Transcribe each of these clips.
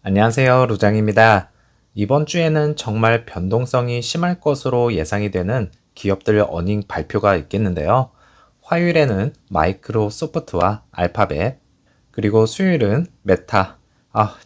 안녕하세요, 루장입니다. 이번 주에는 정말 변동성이 심할 것으로 예상이 되는 기업들 어닝 발표가 있겠는데요. 화요일에는 마이크로소프트와 알파벳, 그리고 수요일은 메타.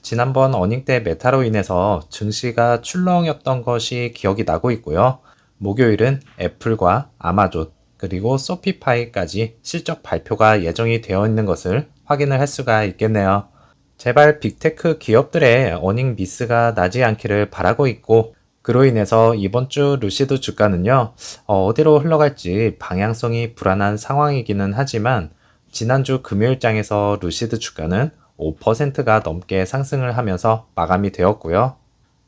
지난번 어닝 때 메타로 인해서 증시가 출렁였던 것이 기억이 나고 있고요. 목요일은 애플과 아마존, 그리고 소피파이까지 실적 발표가 예정이 되어 있는 것을 확인을 할 수가 있겠네요. 제발 빅테크 기업들의 어닝 미스가 나지 않기를 바라고 있고, 그로 인해서 이번 주 루시드 주가는요, 어디로 흘러갈지 방향성이 불안한 상황이기는 하지만, 지난주 금요일장에서 루시드 주가는 5%가 넘게 상승을 하면서 마감이 되었고요.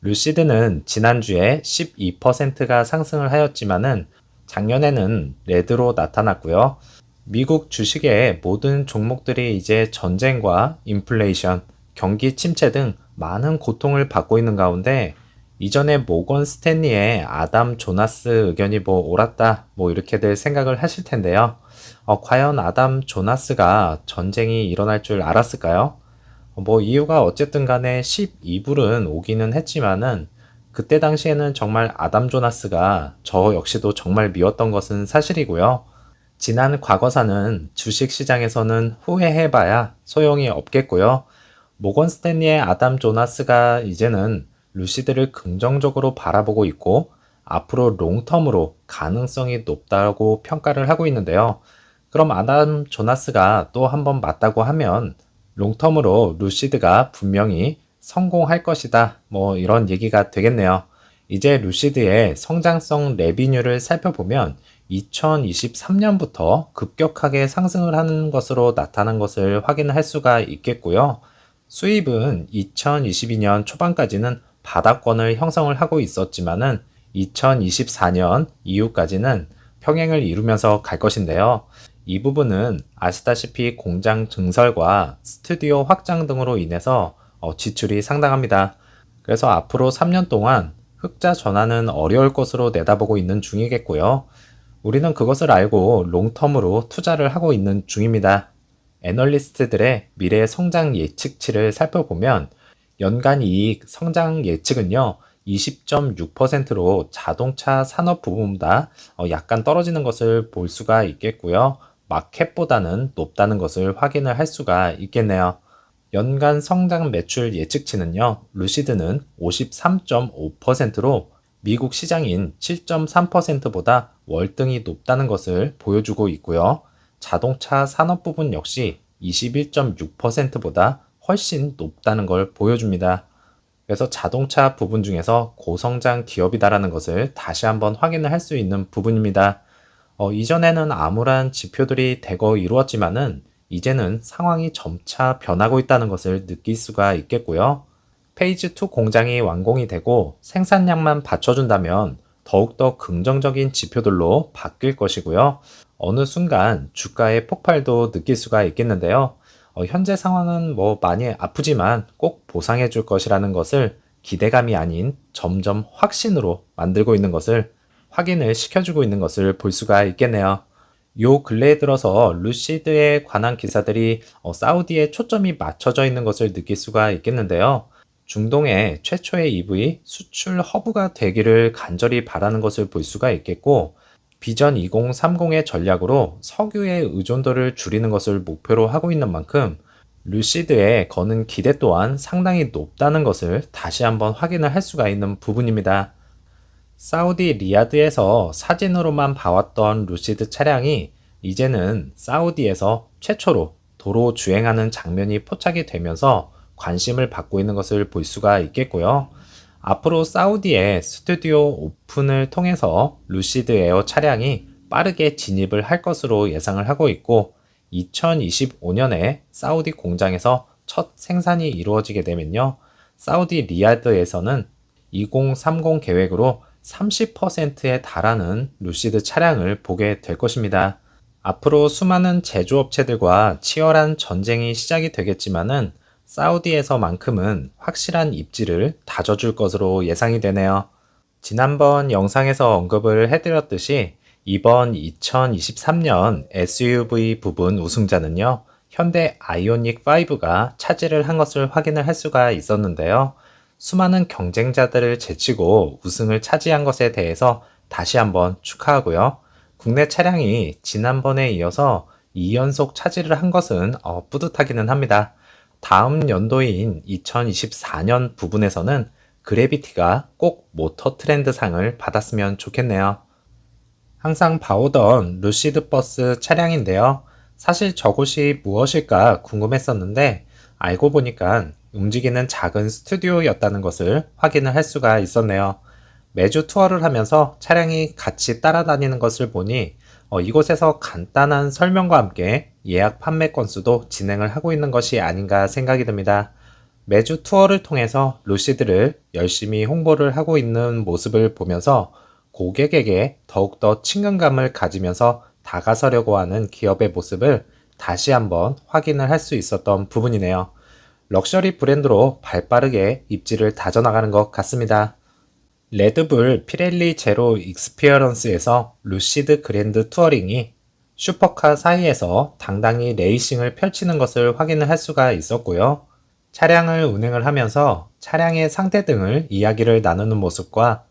루시드는 지난주에 12%가 상승을 하였지만은 작년에는 레드로 나타났고요. 미국 주식의 모든 종목들이 이제 전쟁과 인플레이션, 경기 침체 등 많은 고통을 받고 있는 가운데 이전에 모건 스탠리의 아담 조나스 의견이 옳았다 이렇게들 생각을 하실 텐데요. 과연 아담 조나스가 전쟁이 일어날 줄 알았을까요? 이유가 어쨌든 간에 12불은 오기는 했지만은 그때 당시에는 정말 아담 조나스가 저 역시도 정말 미웠던 것은 사실이고요. 지난 과거사는 주식 시장에서는 후회해봐야 소용이 없겠고요. 모건 스탠리의 아담 조나스가 이제는 루시드를 긍정적으로 바라보고 있고 앞으로 롱텀으로 가능성이 높다고 평가를 하고 있는데요. 그럼 아담 조나스가 또 한번 맞다고 하면 롱텀으로 루시드가 분명히 성공할 것이다. 이런 얘기가 되겠네요. 이제 루시드의 성장성 레비뉴를 살펴보면 2023년부터 급격하게 상승을 하는 것으로 나타난 것을 확인할 수가 있겠고요. 수입은 2022년 초반까지는 바닥권을 형성을 하고 있었지만은 2024년 이후까지는 평행을 이루면서 갈 것인데요. 이 부분은 아시다시피 공장 증설과 스튜디오 확장 등으로 인해서 지출이 상당합니다. 그래서 앞으로 3년 동안 흑자 전환은 어려울 것으로 내다보고 있는 중이겠고요. 우리는 그것을 알고 롱텀으로 투자를 하고 있는 중입니다. 애널리스트들의 미래 성장 예측치를 살펴보면 연간 이익 성장 예측은요, 20.6%로 자동차 산업 부분보다 약간 떨어지는 것을 볼 수가 있겠고요. 마켓보다는 높다는 것을 확인을 할 수가 있겠네요. 연간 성장 매출 예측치는요, 루시드는 53.5%로 미국 시장인 7.3%보다 월등히 높다는 것을 보여주고 있고요. 자동차 산업 부분 역시 21.6%보다 훨씬 높다는 걸 보여줍니다. 그래서 자동차 부분 중에서 고성장 기업이다라는 것을 다시 한번 확인을 할 수 있는 부분입니다. 이전에는 암울한 지표들이 대거 이루어지만은 이제는 상황이 점차 변하고 있다는 것을 느낄 수가 있겠고요. 페이지 2 공장이 완공이 되고 생산량만 받쳐준다면 더욱더 긍정적인 지표들로 바뀔 것이고요. 어느 순간 주가의 폭발도 느낄 수가 있겠는데요. 현재 상황은 많이 아프지만 꼭 보상해 줄 것이라는 것을 기대감이 아닌 점점 확신으로 만들고 있는 것을 확인을 시켜주고 있는 것을 볼 수가 있겠네요. 요 근래에 들어서 루시드에 관한 기사들이 사우디에 초점이 맞춰져 있는 것을 느낄 수가 있겠는데요. 중동의 최초의 EV 수출 허브가 되기를 간절히 바라는 것을 볼 수가 있겠고, 비전 2030의 전략으로 석유의 의존도를 줄이는 것을 목표로 하고 있는 만큼 루시드에 거는 기대 또한 상당히 높다는 것을 다시 한번 확인을 할 수가 있는 부분입니다. 사우디 리야드에서 사진으로만 봐왔던 루시드 차량이 이제는 사우디에서 최초로 도로 주행하는 장면이 포착이 되면서 관심을 받고 있는 것을 볼 수가 있겠고요. 앞으로 사우디의 스튜디오 오픈을 통해서 루시드 에어 차량이 빠르게 진입을 할 것으로 예상을 하고 있고 2025년에 사우디 공장에서 첫 생산이 이루어지게 되면요. 사우디 리야드에서는 2030 계획으로 30%에 달하는 루시드 차량을 보게 될 것입니다. 앞으로 수많은 제조업체들과 치열한 전쟁이 시작이 되겠지만은 사우디에서만큼은 확실한 입지를 다져줄 것으로 예상이 되네요. 지난번 영상에서 언급을 해드렸듯이 이번 2023년 SUV 부분 우승자는요, 현대 아이오닉 5가 차지를 한 것을 확인을 할 수가 있었는데요. 수많은 경쟁자들을 제치고 우승을 차지한 것에 대해서 다시 한번 축하하고요. 국내 차량이 지난번에 이어서 2연속 차지를 한 것은 뿌듯하기는 합니다. 다음 연도인 2024년 부분에서는 그래비티가 꼭 모터 트렌드 상을 받았으면 좋겠네요. 항상 봐오던 루시드 버스 차량인데요. 사실 저곳이 무엇일까 궁금했었는데 알고 보니까 움직이는 작은 스튜디오였다는 것을 확인을 할 수가 있었네요. 매주 투어를 하면서 차량이 같이 따라다니는 것을 보니 이곳에서 간단한 설명과 함께 예약 판매 건수도 진행을 하고 있는 것이 아닌가 생각이 듭니다. 매주 투어를 통해서 루시드를 열심히 홍보를 하고 있는 모습을 보면서 고객에게 더욱더 친근감을 가지면서 다가서려고 하는 기업의 모습을 다시 한번 확인을 할 수 있었던 부분이네요. 럭셔리 브랜드로 발빠르게 입지를 다져나가는 것 같습니다. 레드불 피렐리 제로 익스피어런스에서 루시드 그랜드 투어링이 슈퍼카 사이에서 당당히 레이싱을 펼치는 것을 확인을 할 수가 있었고요. 차량을 운행을 하면서 차량의 상태 등을 이야기를 나누는 모습과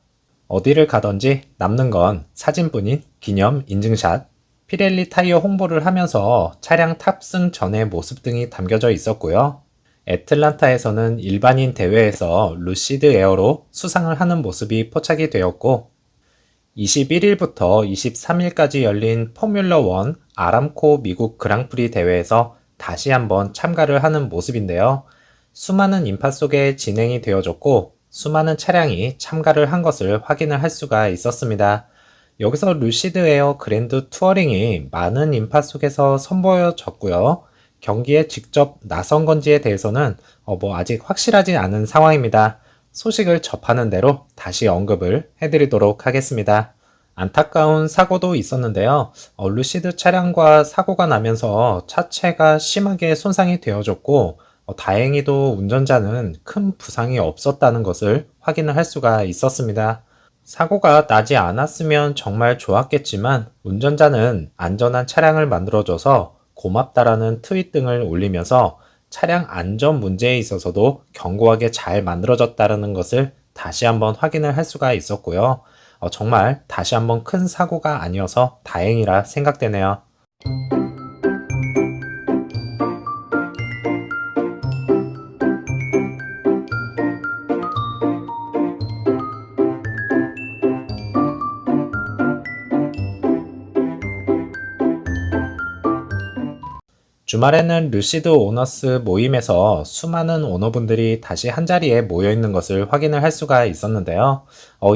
어디를 가든지 남는 건 사진뿐인 기념 인증샷, 피렐리 타이어 홍보를 하면서 차량 탑승 전의 모습 등이 담겨져 있었고요. 애틀란타에서는 일반인 대회에서 루시드 에어로 수상을 하는 모습이 포착이 되었고 21일부터 23일까지 열린 포뮬러 1 아람코 미국 그랑프리 대회에서 다시 한번 참가를 하는 모습인데요. 수많은 인파 속에 진행이 되어졌고 수많은 차량이 참가를 한 것을 확인을 할 수가 있었습니다. 여기서 루시드 에어 그랜드 투어링이 많은 인파 속에서 선보여졌고요. 경기에 직접 나선 건지에 대해서는 아직 확실하지 않은 상황입니다. 소식을 접하는 대로 다시 언급을 해드리도록 하겠습니다. 안타까운 사고도 있었는데요. 루시드 차량과 사고가 나면서 차체가 심하게 손상이 되어졌고 다행히도 운전자는 큰 부상이 없었다는 것을 확인을 할 수가 있었습니다. 사고가 나지 않았으면 정말 좋았겠지만 운전자는 안전한 차량을 만들어줘서 고맙다라는 트윗 등을 올리면서 차량 안전 문제에 있어서도 견고하게 잘 만들어졌다는 것을 다시 한번 확인을 할 수가 있었고요. 정말 다시 한번 큰 사고가 아니어서 다행이라 생각되네요. 주말에는 루시드 오너스 모임에서 수많은 오너분들이 다시 한자리에 모여 있는 것을 확인을 할 수가 있었는데요.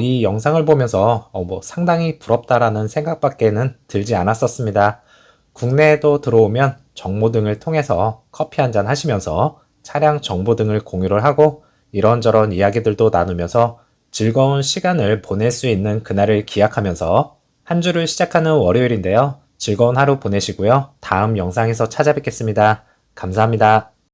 이 영상을 보면서 상당히 부럽다라는 생각밖에는 들지 않았었습니다. 국내에도 들어오면 정모 등을 통해서 커피 한잔 하시면서 차량 정보 등을 공유를 하고 이런저런 이야기들도 나누면서 즐거운 시간을 보낼 수 있는 그날을 기약하면서 한 주를 시작하는 월요일인데요. 즐거운 하루 보내시고요. 다음 영상에서 찾아뵙겠습니다. 감사합니다.